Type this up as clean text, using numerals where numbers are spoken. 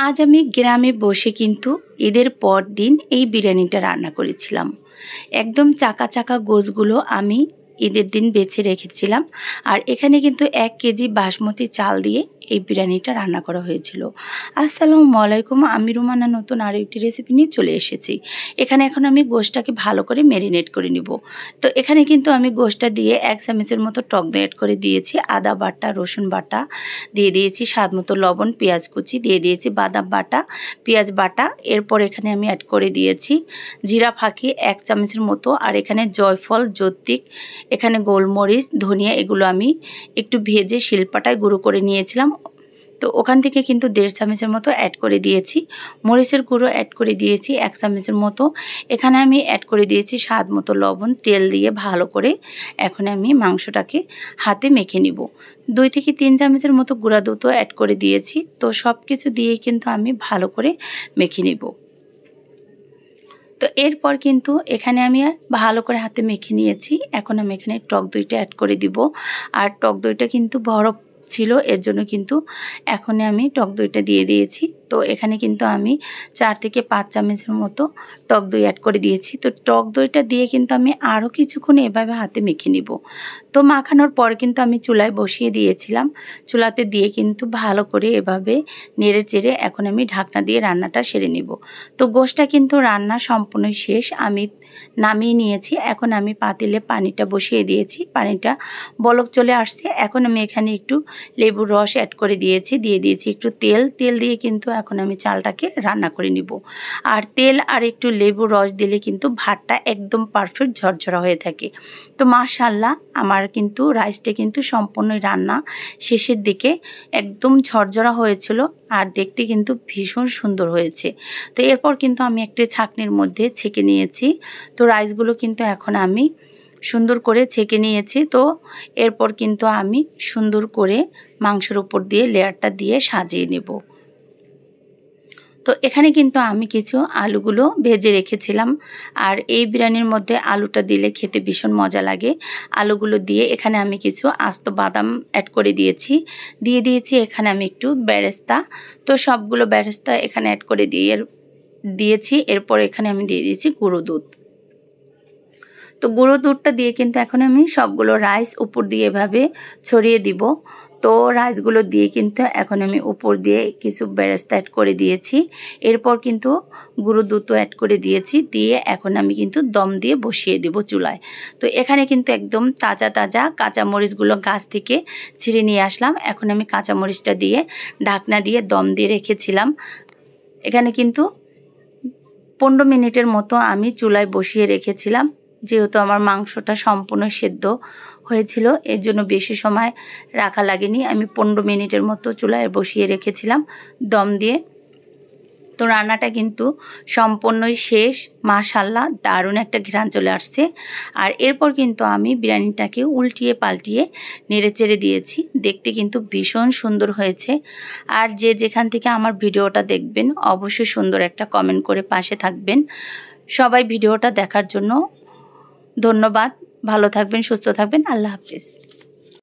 আজ আমি গ্রামে বসে কিন্তু ঈদের পর দিন এই বিরিয়ানিটা রান্না করেছিলাম। একদম চাকা চাকা গোশগুলো আমি ঈদের দিন বেছে রেখেছিলাম। আর এখানে কিন্তু 1 কেজি বাসমতি চাল দিয়ে এই বিরিয়ানিটা রান্না করা হয়েছিল। আসসালামু আলাইকুম, আমি রুমানা নতুন আরও একটি রেসিপি নিয়ে চলে এসেছি। এখানে এখন আমি গোশটাকে ভালো করে ম্যারিনেট করে নিব। তো এখানে কিন্তু আমি গোশটা দিয়ে 1 চামচের মতো টক দই অ্যাড করে দিয়েছি, আদা বাটা, রসুন বাটা দিয়ে দিয়েছি, স্বাদ মতো লবণ, পেঁয়াজ কুচি দিয়ে দিয়েছি, বাদাম বাটা, পেঁয়াজ বাটা। এরপর এখানে আমি অ্যাড করে দিয়েছি জিরা ফাঁকি 1 চামচের মতো, আর এখানে জয়ফল, জৈত্রিক, এখানে গোলমরিচ, ধনিয়া এগুলো আমি একটু ভেজে শিলপাটায় গুঁড়ো করে নিয়েছিলাম। তো ওখান থেকে কিন্তু 1.5 চামচের মতো অ্যাড করে দিয়েছি। মরিচের গুঁড়ো অ্যাড করে দিয়েছি 1 চামচের মতো। এখানে আমি অ্যাড করে দিয়েছি স্বাদ মতো লবণ। তেল দিয়ে ভালো করে এখন আমি মাংসটাকে হাতে মেখে নিব। 2 থেকে 3 চামচের মতো গুঁড়া দুধও অ্যাড করে দিয়েছি। তো সব কিছু দিয়ে কিন্তু আমি ভালো করে মেখে নিব। তো এরপর কিন্তু এখানে আমি ভালো করে হাতে মেখে নিয়েছি। এখন আমি এখানে টক দইটা অ্যাড করে দিব। আর টক দইটা কিন্তু বরফ ছিল, এর জন্য কিন্তু এখন আমি টক দইটা দিয়ে দিয়েছি। তো এখানে কিন্তু আমি 4 থেকে 5 চামচের মতো টক দই অ্যাড করে দিয়েছি। তো টক দইটা দিয়ে কিন্তু আমি আরও কিছুক্ষণ এভাবে হাতে মেখে নিব। তো মাখানোর পর কিন্তু আমি চুলায় বসিয়ে দিয়েছিলাম। চুলাতে দিয়ে কিন্তু ভালো করে এভাবে নেড়ে চেড়ে এখন আমি ঢাকনা দিয়ে রান্নাটা সেরে নিব। তো গোশটা কিন্তু রান্না সম্পূর্ণ শেষ, আমি নামিয়ে নিয়েছি। এখন আমি পাতিলে পানিটা বসিয়ে দিয়েছি, পানিটা বলক চলে আসছে। এখন আমি এখানে একটু লেবুর রস অ্যাড করে দিয়েছি, দিয়ে দিয়েছি একটু তেল দিয়ে কিন্তু এখন আমি চালটাকে রান্না করে নিব। আর তেল আর একটু লেবুর রস দিলে কিন্তু ভাতটা একদম পারফেক্ট ঝরঝরা হয়ে থাকে। তো মাশাআল্লাহ আমার কিন্তু রাইসটা কিন্তু সম্পূর্ণ রান্না শেষের দিকে একদম ঝরঝরা হয়েছিল, আর দেখতে কিন্তু ভীষণ সুন্দর হয়েছে। তো এরপর কিন্তু আমি একটি ছাঁকনির মধ্যে ছেঁকে নিয়েছি। তো রাইসগুলো কিন্তু এখন আমি সুন্দর করে ছেঁকে নিয়েছি। তো এরপর কিন্তু আমি সুন্দর করে মাংসের উপর দিয়ে লেয়ারটা দিয়ে সাজিয়ে নেব। তো এখানে কিন্তু আমি কিছু আলুগুলো ভেজে রেখেছিলাম, আর এই বিরিয়ানির মধ্যে আলুটা দিলে খেতে ভীষণ মজা লাগে। আলুগুলো দিয়ে এখানে আমি কিছু আস্ত বাদাম অ্যাড করে দিয়েছি এখানে আমি একটু বেরেস্তা। তো সবগুলো বেরেস্তা এখানে অ্যাড করে দিয়েছি। এরপর এখানে আমি দিয়ে দিয়েছি গুঁড়ো দুধ। তো গুঁড়ো দুধটা দিয়ে কিন্তু এখন আমি সবগুলো রাইস উপর দিয়ে এভাবে ছড়িয়ে দিব। তো রাইসগুলো দিয়ে কিন্তু এখন আমি উপর দিয়ে কিছু বেরেস্তা অ্যাড করে দিয়েছি। এরপর কিন্তু গুঁড়ো দুধও অ্যাড করে দিয়েছি, দিয়ে এখন আমি কিন্তু দম দিয়ে বসিয়ে দেব চুলায়। তো এখানে কিন্তু একদম তাজা তাজা কাঁচামরিচগুলো গাছ থেকে ছিঁড়ে নিয়ে আসলাম। এখন আমি কাঁচামরিচটা দিয়ে ঢাকনা দিয়ে দম দিয়ে রেখেছিলাম। এখানে কিন্তু 15 মিনিটের মতো আমি চুলায় বসিয়ে রেখেছিলাম। যেহেতু আমার মাংসটা সম্পূর্ণ সেদ্ধ হয়েছিল, এর জন্য বেশি সময় রাখা লাগেনি। আমি 15 মিনিটের মতো চুলায় বসিয়ে রেখেছিলাম দম দিয়ে। তো রান্নাটা কিন্তু সম্পূর্ণই শেষ। মাশাআল্লাহ দারুণ একটা ঘ্রাণ চলে আসছে। আর এরপর কিন্তু আমি বিরিয়ানিটাকে উল্টিয়ে পাল্টিয়ে নেড়েচেড়ে দিয়েছি। দেখতে কিন্তু ভীষণ সুন্দর হয়েছে। আর যে যেখান থেকে আমার ভিডিওটা দেখবেন অবশ্যই সুন্দর একটা কমেন্ট করে পাশে থাকবেন। সবাই ভিডিওটা দেখার জন্য ধন্যবাদ। ভালো থাকবেন, সুস্থ থাকবেন। আল্লাহ হাফেজ।